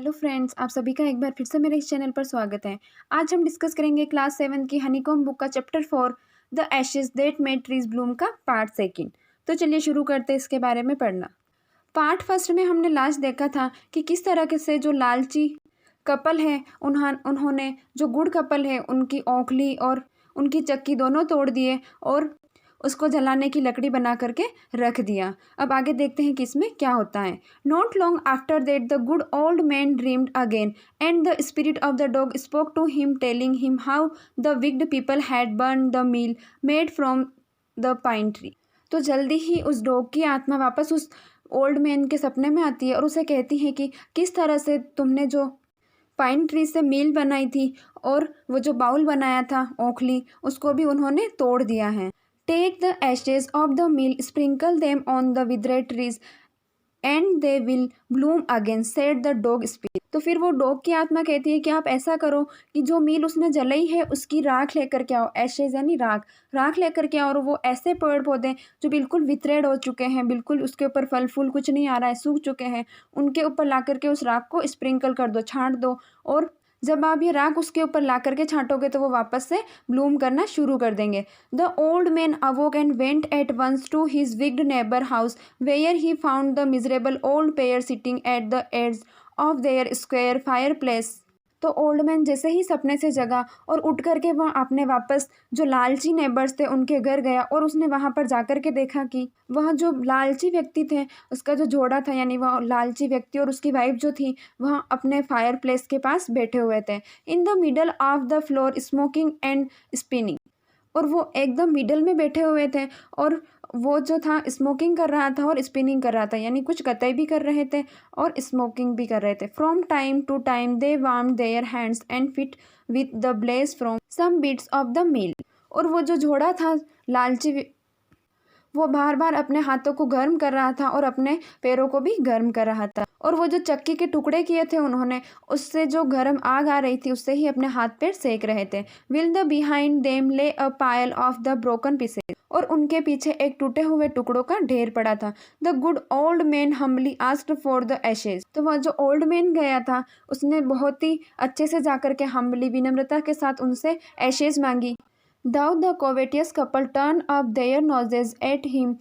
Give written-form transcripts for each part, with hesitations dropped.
Hello friends, आप सभी का एक बार फिर से मेरे इस चैनल पर स्वागत है। आज हम डिस्कस करेंगे क्लास 7 की हनीकॉम्ब बुक का chapter 4 the Ashes that made trees Bloom का पार्ट सेकंड। तो चलिए शुरू करते हैं इसके बारे में पढ़ना। पार्ट फर्स्ट में हमने लास्ट देखा था कि किस तरह से जो लालची कपल है उन्होंने जो गुड़ कपल है उनकी औंखली और उनकी चक्की दोनों तोड़ दिए और उसको जलाने की लकड़ी बना करके रख दिया। अब आगे देखते हैं कि इसमें क्या होता है। Not long after that the good old man dreamed again and the spirit of the dog spoke to him telling him how the wicked people had burn the meal made from the pine tree. तो जल्दी ही उस dog की आत्मा वापस उस old man के सपने में आती है और उसे कहती है कि किस तरह से तुमने जो पाइन ट्री से मील बनाई थी और वो जो बाउल बनाया था ओखली, उसको भी उन्होंने तोड़ दिया है। Take the ashes of the meal, sprinkle them on the withered trees, and they will bloom again, said the dog spirit। तो फिर वो डॉग की आत्मा कहती है कि आप ऐसा करो कि जो मील उसने जलाई है उसकी राख लेकर के आओ। एशेज यानी राख लेकर के आओ और वो ऐसे पेड़ पौधे जो बिल्कुल विथरेड हो चुके हैं, बिल्कुल उसके ऊपर फल फूल कुछ नहीं आ रहा है, सूख चुके हैं, उनके ऊपर ला करके उस राख को स्प्रिंकल कर दो, छांट दो। और जब आप ये राख उसके ऊपर ला करके छांटोगे तो वो वापस से ब्लूम करना शुरू कर देंगे। The old man awoke and went at once to his wicked neighbour house where he found the miserable old pair sitting at the edge of their square fireplace. तो ओल्ड मैन जैसे ही सपने से जगा और उठ करके वह अपने वापस जो लालची नेबर्स थे उनके घर गया और उसने वहाँ पर जाकर के देखा कि वह जो लालची व्यक्ति थे उसका जो जोड़ा था, यानी वह लालची व्यक्ति और उसकी वाइफ जो थी वह अपने फायर प्लेस के पास बैठे हुए थे। In the middle of the floor smoking and spinning. और वो एकदम मिडल में बैठे हुए थे और वो जो था स्मोकिंग कर रहा था और स्पिनिंग कर रहा था, यानी कुछ कतई भी कर रहे थे और स्मोकिंग भी कर रहे थे। From time to time they warm their hands and feet with the blaze from some bits of the meal. और वो जो जोड़ा था लालची वो बार बार अपने हाथों को गर्म कर रहा था और अपने पैरों को भी गर्म कर रहा था। और वो जो चक्की के टुकड़े किए थे उन्होंने, उससे जो गर्म आग आ रही थी उससे ही अपने हाथ पैर सेक रहे थे। विल द बिहाइंड देम ले अ पायल ऑफ द ब्रोकन पीसेस। और उनके पीछे एक टूटे हुए टुकड़ों का ढेर पड़ा था। The good old man humbly asked for the ashes. तो वह जो ओल्ड मैन गया था उसने बहुत ही अच्छे से जाकर के हम्बली विनम्रता के साथ उनसे एशेज मांगी। Thou the covetous couple turned up their noses at him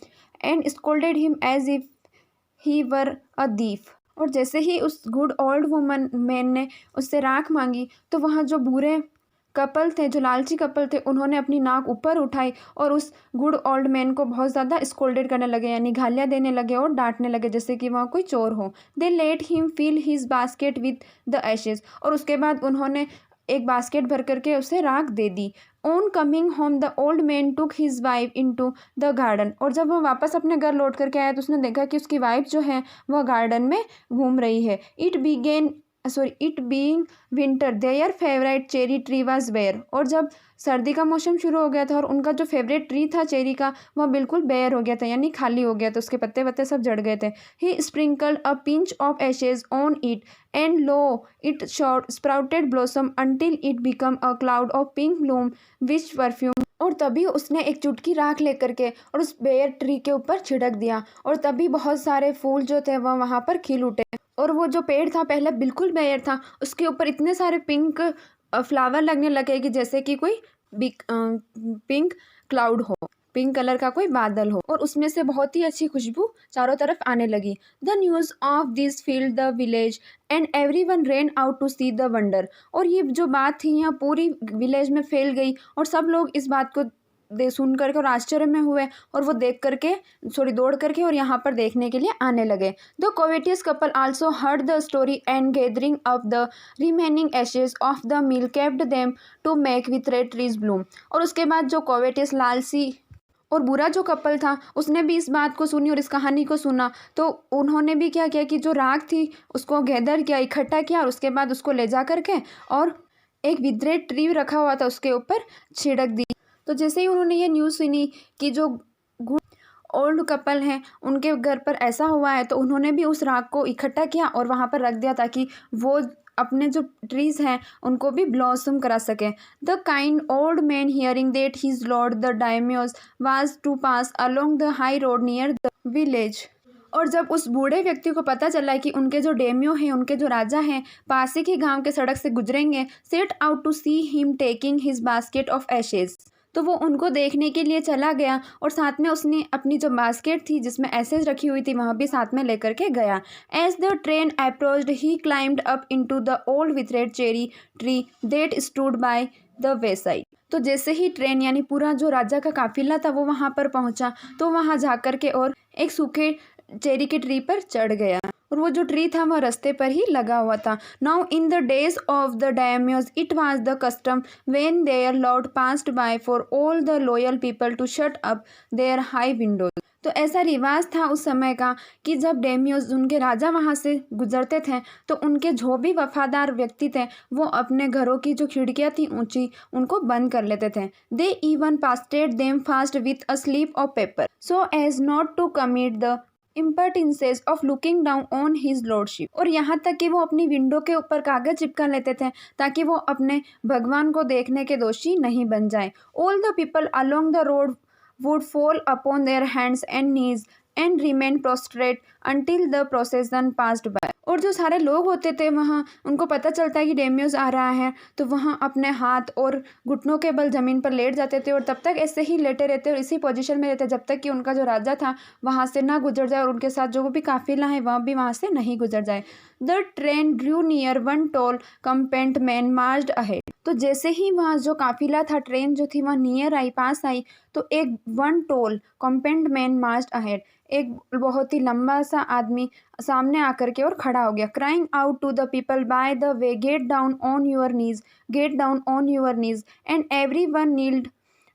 and scolded him as if he were a thief। और जैसे ही उस गुड ओल्ड वुमन मैन ने उससे राख मांगी तो वहाँ जो बुरे कपल थे, जो लालची कपल थे, उन्होंने अपनी नाक ऊपर उठाई और उस गुड ओल्ड मैन को बहुत ज़्यादा स्कोल्डेड करने लगे, यानी गालियाँ देने लगे और डांटने लगे जैसे कि वह कोई चोर हो। They let him fill his basket with the ashes. और उसके बाद उन्होंने एक बास्केट भर करके उसे राख दे दी। On coming home the old man took his wife into the garden. और जब वह वापस अपने घर लौट करके आया तो उसने देखा कि उसकी वाइफ जो है वह गार्डन में घूम रही है। It being winter their favourite cherry tree was bare. और जब सर्दी का मौसम शुरू हो गया था और उनका जो फेवरेट ट्री था चेरी का वह बिल्कुल बेयर हो गया था, यानी खाली हो गया था, उसके पत्ते वत्ते सब झड़ गए थे। He sprinkled a pinch of ashes on it and lo it sprouted blossom until it become a cloud of pink bloom which perfume. और तभी उसने एक चुटकी राख लेकर के और उस बेयर ट्री के ऊपर छिड़क दिया और तभी बहुत सारे फूल जो थे वह वहाँ पर खिल उठे। और वो जो पेड़ था पहले बिल्कुल बेयर था, उसके ऊपर इतने सारे पिंक फ्लावर लगने लगे कि जैसे कि कोई पिंक क्लाउड हो, पिंक कलर का कोई बादल हो, और उसमें से बहुत ही अच्छी खुशबू चारों तरफ आने लगी। The news of this filled the village and everyone ran out to see the wonder. और ये जो बात थी यहाँ पूरी विलेज में फैल गई और सब लोग इस बात को सुन करके और आश्चर्य में हुए और वो देख करके दौड़ करके और यहाँ पर देखने के लिए आने लगे। The covetous couple also heard the story and gathering up the remaining ashes of the meal kept them to make with red trees bloom. और उसके बाद जो कोवेटियस लालसी और बुरा जो कपल था उसने भी इस बात को सुनी और इस कहानी को सुना, तो उन्होंने भी क्या किया कि जो राख थी उसको गैदर किया, इकट्ठा किया और उसके बाद उसको ले जा करके और एक विथरेड ट्री रखा हुआ था उसके ऊपर छिड़क दी। तो जैसे ही उन्होंने ये न्यूज़ सुनी कि जो गुड ओल्ड कपल हैं उनके घर पर ऐसा हुआ है तो उन्होंने भी उस राख को इकट्ठा किया और वहाँ पर रख दिया ताकि वो अपने जो ट्रीज़ हैं उनको भी ब्लॉसम करा सके। The kind old man hearing that his lord the daimyos was to pass along the high road near the village. और जब उस बूढ़े व्यक्ति को पता चला कि उनके जो डेमियो हैं, उनके जो राजा हैं, पास ही के गांव के सड़क से गुजरेंगे, set out to see him taking his basket of ashes, तो वो उनको देखने के लिए चला गया और साथ में उसने अपनी जो बास्केट थी जिसमें एसेज रखी हुई थी वहाँ भी साथ में लेकर के गया। As the train approached he climbed up into the old withered cherry tree that stood by the wayside. तो जैसे ही ट्रेन यानी पूरा जो राजा का काफिला था वो वहाँ पर पहुँचा तो वहाँ जाकर के और एक सूखे चेरी के ट्री पर चढ़ गया और वो जो ट्री था वह रास्ते पर ही लगा हुआ था। Now in the days of the daimyos it was the custom when their lord passed by for all the loyal people to shut up their high windows. तो ऐसा रिवाज था उस समय का कि जब डेमियोज उनके राजा वहाँ से गुजरते थे तो उनके जो भी वफादार व्यक्ति थे वो अपने घरों की जो खिड़कियाँ थी ऊंची उनको बंद कर लेते थे। They even pasted them fast with a slip of paper so as not to commit the impertinences of looking down on his lordship. और यहाँ तक कि वो अपनी विंडो के ऊपर कागज चिपका लेते थे ताकि वो अपने भगवान को देखने के दोषी नहीं बन जाए। All the people along the road would fall upon their hands and knees and remain prostrate until the procession passed by। और जो सारे लोग होते थे वहाँ उनको पता चलता है कि डेमियोज आ रहा है तो वहाँ अपने हाथ और घुटनों के बल ज़मीन पर लेट जाते थे और तब तक ऐसे ही लेटे रहते और इसी पोजीशन में रहते जब तक कि उनका जो राजा था वहाँ से ना गुजर जाए और उनके साथ जो भी काफिला है वह भी वहाँ से नहीं गुजर जाए। The train drew near one tall competent man marched ahead. तो जैसे ही वहाँ जो काफिला था ट्रेन जो थी वह नियर आई पास आई तो एक one tall competent man marched ahead, एक बहुत ही लंबा सा आदमी सामने आकर के और खड़ा हो गया। Crying out to the people by the way get down on your knees, get down on your knees and everyone kneeled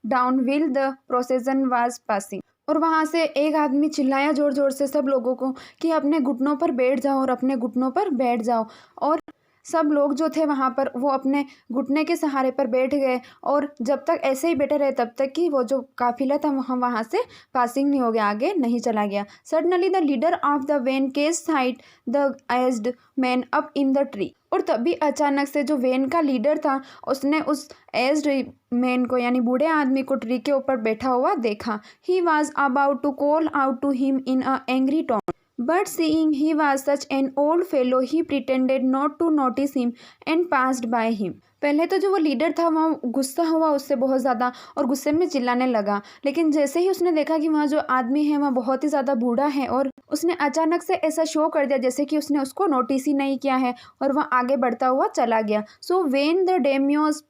down while the procession was passing. और वहाँ से एक आदमी चिल्लाया जोर जोर से सब लोगों को कि अपने घुटनों पर बैठ जाओ और अपने घुटनों पर बैठ जाओ। और सब लोग जो थे वहाँ पर वो अपने घुटने के सहारे पर बैठ गए और जब तक ऐसे ही बैठे रहे तब तक कि वो जो काफिला था वहाँ से पासिंग नहीं हो गया, आगे नहीं चला गया। Suddenly the leader of the van caught sight the aged man up in the tree. और तभी अचानक से जो वैन का लीडर था उसने उस एज्ड मैन को यानी बूढ़े आदमी को ट्री के ऊपर बैठा हुआ देखा। He was about to call out to him in a angry tone but seeing he was such an old fellow he pretended not to notice him and passed by him। पहले तो जो वो leader था वहाँ गुस्सा हुआ उससे बहुत ज़्यादा और गुस्से में चिल्लाने लगा, लेकिन जैसे ही उसने देखा कि वहाँ जो आदमी है वह बहुत ही ज़्यादा बूढ़ा है और उसने अचानक से ऐसा शो कर दिया जैसे कि उसने उसको नोटिस ही नहीं किया है और वह आगे बढ़ता हुआ चला गया। So when the daimyos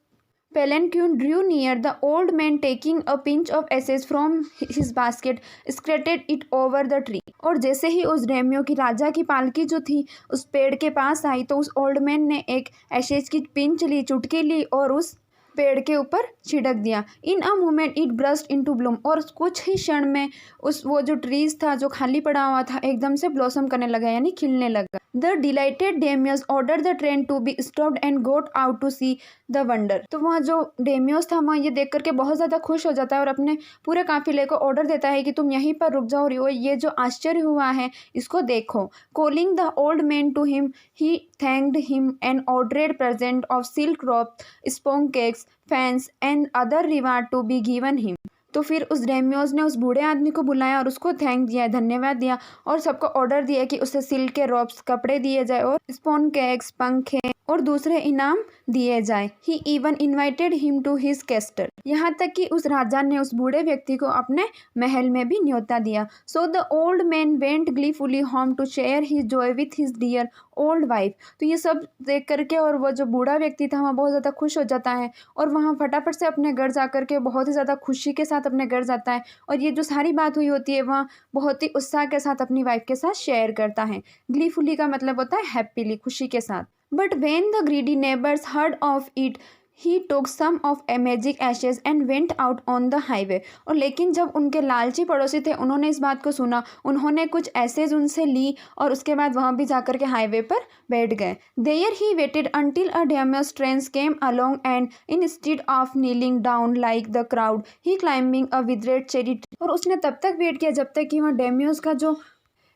palanquin drew near, the old man taking a pinch of ashes from his basket scattered it over the tree। और जैसे ही उस डेमियो की राजा की पालकी जो थी उस पेड़ के पास आई तो उस ओल्ड मैन ने एक एशेज की पिंच ली, चुटकी ली और उस पेड़ के ऊपर छिड़क दिया। In a moment it burst into bloom. और कुछ ही क्षण में उस वो जो ट्रीज था जो खाली पड़ा हुआ था एकदम से ब्लॉसम करने लगा यानी खिलने लगा। The delighted daimyos order the train to be stopped and got out to see the wonder. तो वहाँ जो डेमियोस था वहाँ ये देख करके बहुत ज़्यादा खुश हो जाता है और अपने पूरे काफिले को ऑर्डर देता है कि तुम यहीं पर रुक जाओ और ये जो आश्चर्य हुआ है इसको देखो। Calling the old man to him he thanked him and ordered present of silk rope, sponge cakes, fans and other reward to be given him. तो फिर उस डेमियोज ने उस बूढ़े आदमी को बुलाया और उसको थैंक दिया, धन्यवाद दिया और सबको ऑर्डर दिया कि उसे सिल्क के रोप्स कपड़े दिए जाए और स्पोन केक्स, पंखे और दूसरे इनाम दिए जाए। He even invited him to his castle. यहाँ तक कि उस राजा ने उस बूढ़े व्यक्ति को अपने महल में भी न्योता दिया। So the old man went gleefully home to share his joy with his dear old wife. तो ये सब देख करके और वो जो बूढ़ा व्यक्ति था वहाँ बहुत ज़्यादा खुश हो जाता है और वहाँ फटाफट से अपने घर जा कर के बहुत ही ज़्यादा खुशी के साथ अपने घर जाता है और ये जो सारी बात हुई होती है वहाँ बहुत ही उत्साह के साथ अपनी वाइफ के साथ शेयर करता है। ग्लीफुली का मतलब होता है हैप्पीली, खुशी के साथ। But when the greedy neighbors heard of it, he took some of a magic ashes and went out on the highway। और लेकिन जब उनके लालची पड़ोसी थे उन्होंने इस बात को सुना, उन्होंने कुछ एसेज उनसे ली और उसके बाद वहाँ भी जाकर के हाईवे पर बैठ गए। There he waited until a Daimyo's train came along and instead of kneeling down like the crowd, he climbing a withered cherry tree। और उसने तब तक वेट किया जब तक कि वहाँ डेमियोस का जो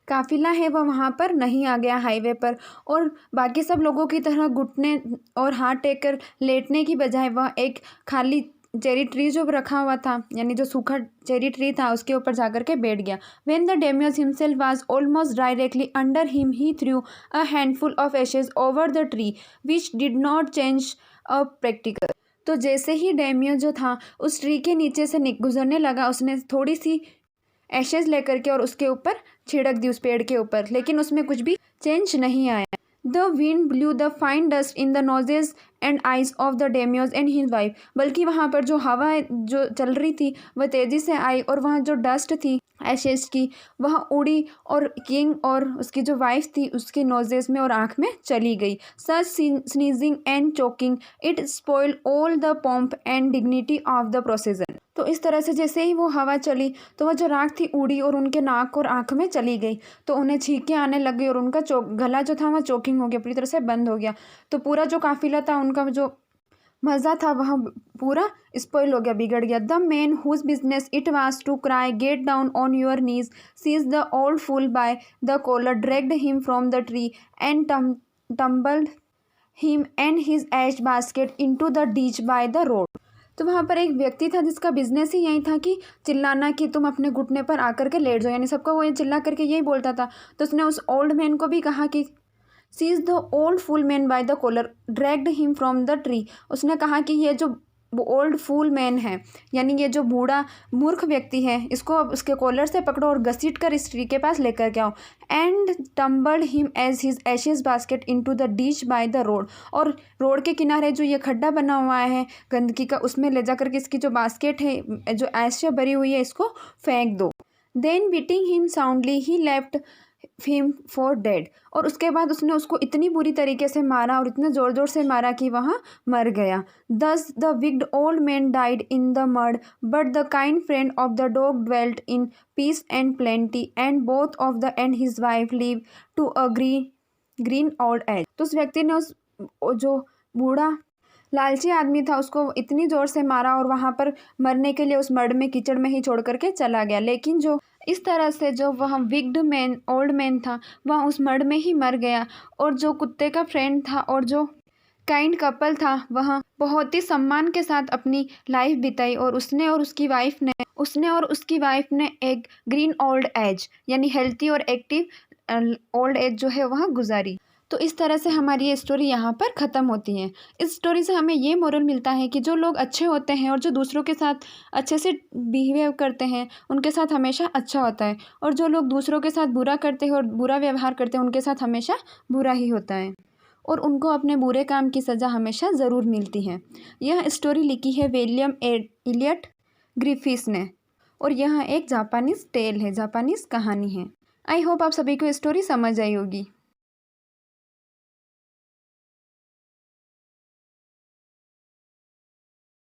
काफिला है वह वहाँ पर नहीं आ गया हाईवे पर और बाकी सब लोगों की तरह घुटने और हाथ टेक कर लेटने की बजाय वह एक खाली चेरी ट्री जो रखा हुआ था, यानी जो सूखा चेरी ट्री था, उसके ऊपर जाकर के बैठ गया। When the daimyos himself was almost directly under him he threw a handful of ashes over the tree which did not change a particle. तो जैसे ही डेमियो जो था उस ट्री के नीचे से गुजरने लगा, उसने थोड़ी सी एशेज लेकर के और उसके ऊपर छिड़क दी, उस पेड़ के ऊपर, लेकिन उसमें कुछ भी चेंज नहीं आया। The wind blew the fine dust in the noses and eyes of the daimyos and his wife. बल्कि वहाँ पर जो हवा जो चल रही थी वह तेज़ी से आई और वहाँ जो डस्ट थी एशेज की वह उड़ी और किंग और उसकी जो वाइफ थी उसके नोजेस में और आँख में चली गई। Such sneezing and choking it spoil all the pomp and dignity of the procession. तो इस तरह से जैसे ही वो हवा चली तो वह जो राख थी उड़ी और उनके नाक और आँख में चली गई, तो उन्हें छींकें आने लग गई और उनका गला जो था वह चोकिंग हो गया, पूरी तरह से बंद हो गया। तो पूरा जो काफिला था उनका जो मज़ा था वह पूरा स्पॉइल हो गया, बिगड़ गया। The man whose business it was to cry get down on your knees seized the old fool by the collar dragged him from the tree and tumbled him and his ash basket into the ditch by the road. तो वहाँ पर एक व्यक्ति था जिसका business ही यही था कि चिल्लाना कि तुम अपने घुटने पर आकर के लेट जाओ, यानी सबको वो ये चिल्ला करके यही बोलता था। तो उसने उस ओल्ड मैन को भी कहा कि seize the old fool man by the collar dragged him from the tree. उसने कहा कि ये जो ओल्ड फूल मैन है, यानी ये जो बूढ़ा मूर्ख व्यक्ति है, इसको अब उसके कॉलर से पकड़ो और घसीट कर इस ट्री के पास लेकर के आओ। And tumbled him as his ashes basket into the ditch by the road. और रोड के किनारे जो ये खड्डा बना हुआ है गंदगी का, उसमें ले जा करके इसकी जो बास्केट है, जो ऐश से भरी हुई है, इसको फेंक दो। Then beating him soundly he left him for dead. और उसके बाद उसने उसको इतनी बुरी तरीके से मारा और इतने ज़ोर ज़ोर से मारा कि वहाँ मर गया। Thus the wicked old man died in the mud but the kind friend of the dog dwelt in peace and plenty and both of the and his wife live to a green old age. तो उस व्यक्ति ने उस जो बूढ़ा लालची आदमी था उसको इतनी ज़ोर से मारा और वहाँ पर मरने के लिए उस मड में कीचड़ में ही छोड़ करके चला गया। लेकिन जो इस तरह से जो वह विक्ड मैन ओल्ड मैन था वह उस मड में ही मर गया। और जो कुत्ते का फ्रेंड था और जो काइंड कपल था वह बहुत ही सम्मान के साथ अपनी लाइफ बिताई और उसने और उसकी वाइफ ने एक ग्रीन ओल्ड एज, यानी हेल्थी और एक्टिव ओल्ड एज जो है वह गुजारी। तो इस तरह से हमारी ये स्टोरी यहाँ पर ख़त्म होती है। इस स्टोरी से हमें ये मोरल मिलता है कि जो लोग अच्छे होते हैं और जो दूसरों के साथ अच्छे से बिहेव करते हैं उनके साथ हमेशा अच्छा होता है, और जो लोग दूसरों के साथ बुरा करते हैं और बुरा व्यवहार करते हैं उनके साथ हमेशा बुरा ही होता है, और उनको अपने बुरे काम की सज़ा हमेशा ज़रूर मिलती है। यह स्टोरी लिखी है विलियम एलियट ग्रिफिथ ने, और यह एक जापानीज़ टेल है, जापानीज़ कहानी है। आई होप आप सभी को स्टोरी समझ आई होगी।